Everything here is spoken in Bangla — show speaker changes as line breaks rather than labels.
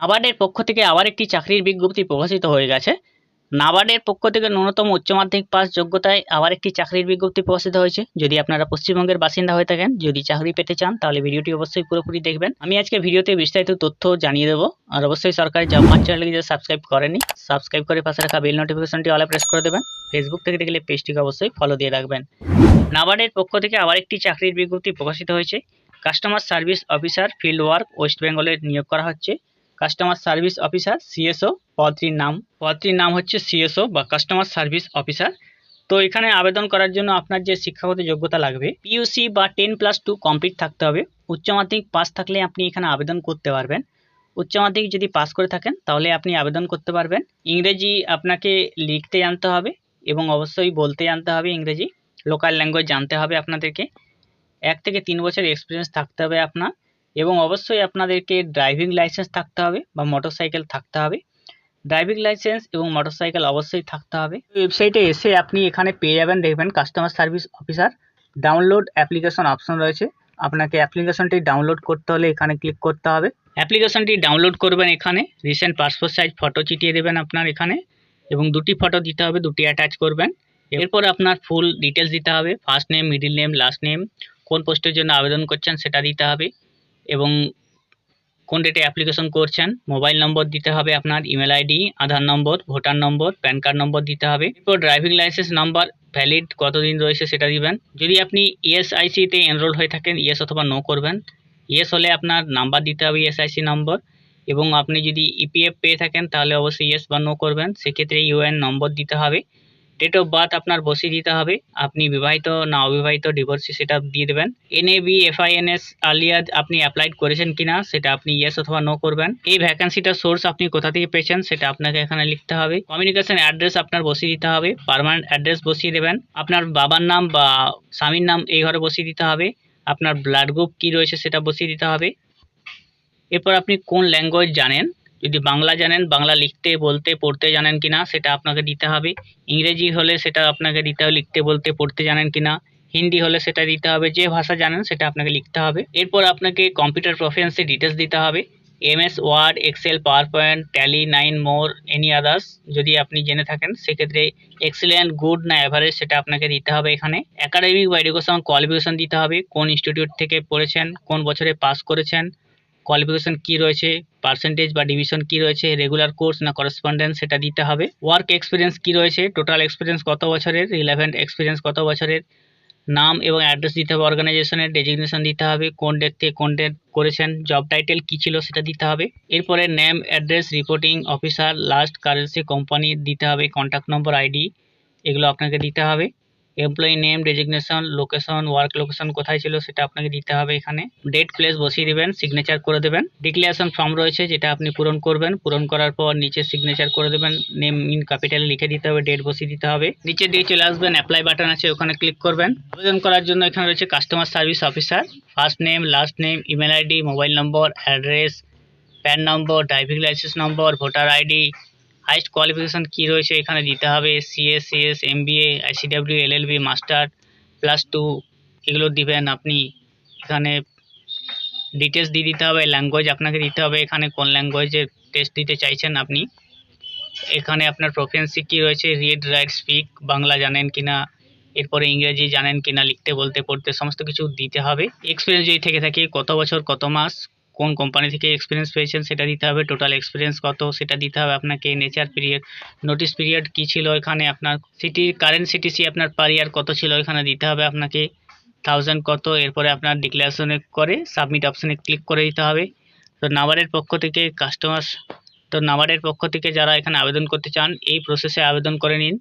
নাবার্ডের পক্ষ থেকে আবার একটি চাকরির বিজ্ঞপ্তি প্রকাশিত হয়ে গেছে। নাবার্ডের পক্ষ থেকে ন্যূনতম উচ্চ মাধ্যমিক পাস যোগ্যতায় আবার একটি চাকরির বিজ্ঞপ্তি প্রকাশিত হয়েছে। যদি আপনারা পশ্চিমবঙ্গের বাসিন্দা হয়ে থাকেন, যদি চাকরি পেতে চান, তাহলে ভিডিওটি অবশ্যই পুরোপুরি দেখবেন। আমি আজকে ভিডিওতে বিস্তারিত তথ্য জানিয়ে দেবো। আর অবশ্যই সরকারি জব মার্ট চ্যানেলকে যারা সাবস্ক্রাইব করেনি, সাবস্ক্রাইব করে পাশে রাখা বেল নোটিফিকেশনটি অলে প্রেস করে দেবেন। ফেসবুক থেকে দেখলে পেজটিকে অবশ্যই ফলো দিয়ে রাখবেন। নাবার্ডের পক্ষ থেকে আবার একটি চাকরির বিজ্ঞপ্তি প্রকাশিত হয়েছে। Customer service officer field work West বেঙ্গলের নিয়োগ করা হচ্ছে। কাস্টমার সার্ভিস অফিসার সিএসও পদটির নাম হচ্ছে সিএসও বা কাস্টমার সার্ভিস অফিসার। তো এখানে আবেদন করার জন্য আপনার যে শিক্ষাগত যোগ্যতা লাগবে, পিইউসি বা 10+2 কমপ্লিট থাকতে হবে। উচ্চ মাধ্যমিক পাস থাকলে আপনি এখানে আবেদন করতে পারবেন। উচ্চ মাধ্যমিক যদি পাস করে থাকেন তাহলে আপনি আবেদন করতে পারবেন। ইংরেজি আপনাকে লিখতে জানতে হবে এবং অবশ্যই বলতে জানতে হবে। ইংরেজি লোকাল ল্যাঙ্গুয়েজ জানতে হবে আপনাদেরকে। 1 থেকে 3 বছর এক্সপিরিয়েন্স থাকতে হবে আপনার, এবং অবশ্যই আপনাদেরকে ড্রাইভিং লাইসেন্স থাকতে হবে বা মোটরসাইকেল থাকতে হবে। ড্রাইভিং লাইসেন্স এবং মোটরসাইকেল অবশ্যই থাকতে হবে। ওয়েবসাইটে এসে আপনি এখানে পেয়ে যাবেন, দেখবেন customer service officer download application option রয়েছে। আপনাকে অ্যাপ্লিকেশনটি ডাউনলোড করতে হলে এখানে ক্লিক করতে হবে। অ্যাপ্লিকেশনটি ডাউনলোড করবেন, এখানে রিসেন্ট পাসপোর্ট সাইজ ফটো চিটিয়ে দেবেন আপনার এখানে, এবং 2টি ফটো দিতে হবে, 2টি অ্যাটাচ করবেন। এরপর আপনার ফুল ডিটেলস দিতে হবে, first name, middle name, last name, কোন পোস্টের জন্য আবেদন করছেন সেটা দিতে হবে, এবং কোন ডেটে অ্যাপ্লিকেশন করছেন। মোবাইল নম্বর দিতে হবে আপনার, ইমেল আইডি, আধার নম্বর, ভোটার নম্বর, প্যান কার্ড নম্বর দিতে হবে। এরপর ড্রাইভিং লাইসেন্স নাম্বার ভ্যালিড কতদিন রয়েছে সেটা দিবেন। যদি আপনি ইএসআইসিতে এনরোল হয়ে থাকেন, ইয়েস অথবা নো করবেন। ইয়েস হলে আপনার নাম্বার দিতে হবে, ইএসআইসি নম্বর, এবং আপনি যদি ইপিএফ পেয়ে থাকেন তাহলে অবশ্যই ইয়েস বা নো করবেন, সেক্ষেত্রে ইউএন নম্বর দিতে হবে। ডেট অফ বার্থ আপনার বসিয়ে দিতে হবে, আপনি বিবাহিত না অবিবাহিত, ডিভোর্সি সেটা দিয়ে দেবেন। এনএবি এফআইএনএস আর্লিয়ার আপনি অ্যাপ্লাইড করেছেন কিনা সেটা আপনি ইয়েস অথবা নো করবেন। এই ভ্যাকেন্সিটার সোর্স আপনি কোথা থেকে পেয়েছেন সেটা আপনাকে এখানে লিখতে হবে। কমিউনিকেশন অ্যাড্রেস আপনার বসিয়ে দিতে হবে, পার্মানেন্ট অ্যাড্রেস বসিয়ে দেবেন। আপনার বাবার নাম বা স্বামীর নাম এই ঘরে বসিয়ে দিতে হবে। আপনার ব্লাড গ্রুপ কী রয়েছে সেটা বসিয়ে দিতে হবে। এরপর আপনি কোন ল্যাঙ্গুয়েজ জানেন, যদি বাংলা জানেন, বাংলা লিখতে বলতে পড়তে জানেন কিনা সেটা আপনাকে দিতে হবে। ইংরেজি হলে সেটা আপনাকে দিতে হবে, লিখতে বলতে পড়তে জানেন কিনা। হিন্দি হলে সেটা দিতে হবে, যে ভাষা জানেন সেটা আপনাকে লিখতে হবে। এরপর আপনাকে কম্পিউটার প্রফিসিয়েন্সি ডিটেলস দিতে হবে, MS Word, Excel, PowerPoint, Tally, 9 more, any others যদি আপনি জেনে থাকেন সেক্ষেত্রে এক্সিলেন্ট, গুড না অ্যাভারেজ সেটা আপনাকে দিতে হবে। এখানে একাডেমিক বা এডুকেশন কোয়ালিফিকেশন দিতে হবে, কোন ইনস্টিটিউট থেকে পড়েছেন, কোন বছরে পাস করেছেন, কোয়ালিফিকেশন কী রয়েছে, পার্সেন্টেজ বা ডিভিশন কী রয়েছে, রেগুলার কোর্স না করেসপন্ডেন্স সেটা দিতে হবে। ওয়ার্ক এক্সপিরিয়েন্স কী রয়েছে, টোটাল এক্সপিরিয়েন্স কত বছরের, রিলেভেন্ট এক্সপিরিয়েন্স কত বছরের। নাম এবং অ্যাড্রেস দিতে হবে, অর্গানাইজেশনের ডেজিগনেশন দিতে হবে, কোন ডেট থেকে কোন ডেট করেছেন, জব টাইটেল কী ছিল সেটা দিতে হবে। এরপরে name, address, reporting officer, last currency company দিতে হবে, কন্ট্যাক্ট নম্বর, আইডি এগুলো আপনাকে দিতে হবে। Employee name, designation, location, work location কোথায় ছিল সেটা আপনাকে দিতে হবে। এখানে ডেট প্লেস বসিয়ে দেবেন, সিগনেচার করে দেবেন। ডিক্লারেশন ফর্ম রয়েছে যেটা আপনি পূরণ করবেন, পূরণ করার পর নিচে সিগনেচার করে দেবেন, নেম ইন ক্যাপিটালে লিখে দিতে হবে, ডেট বসিয়ে দিতে হবে। নিচের দিকে চলে আসবেন, অ্যাপ্লাই বাটন আছে ওখানে ক্লিক করবেন। আবেদন করার জন্য এখানে রয়েছে customer service officer, first name, last name, email ID, mobile number, address, PAN number, driving licence number, voter ID, highest qualification কী রয়েছে এখানে দিতে হবে, CS, CS, MBA, ICWA, LLB, master +2 এগুলো দিবেন আপনি। এখানে ডিটেলস দিয়ে দিতে হবে, ল্যাঙ্গুয়েজ আপনাকে দিতে হবে, এখানে কোন ল্যাঙ্গুয়েজে টেস্ট দিতে চাইছেন আপনি। এখানে আপনার প্রফিসিয়েন্সি কী রয়েছে, রিড, রাইট, স্পিক, বাংলা জানেন কিনা, এরপরে ইংরেজি জানেন কিনা, লিখতে বলতে পড়তে সমস্ত কিছু দিতে হবে। এক্সপিরিয়েন্স যদি থেকে থাকে কত বছর, কত মাস, কোন কোম্পানি থেকে এক্সপিরিয়েন্স পেয়েছেন সেটা দিতে হবে, টোটাল এক্সপিরিয়েন্স কত সেটা দিতে হবে আপনাকে। নেচার পিরিয়ড, নোটিস পিরিয়ড কী ছিল এখানে, আপনার সিটি কারেন্ট সিটিসি আপনার পার ইয়ার কত ছিল এখানে দিতে হবে আপনাকে, 1000 কত। এরপরে আপনার ডিক্লারেশনে করে সাবমিট অপশানে ক্লিক করে দিতে হবে। তো নাবার্ডের পক্ষ থেকে নাবার্ডের পক্ষ থেকে যারা এখানে আবেদন করতে চান এই প্রসেসে আবেদন করে নিন।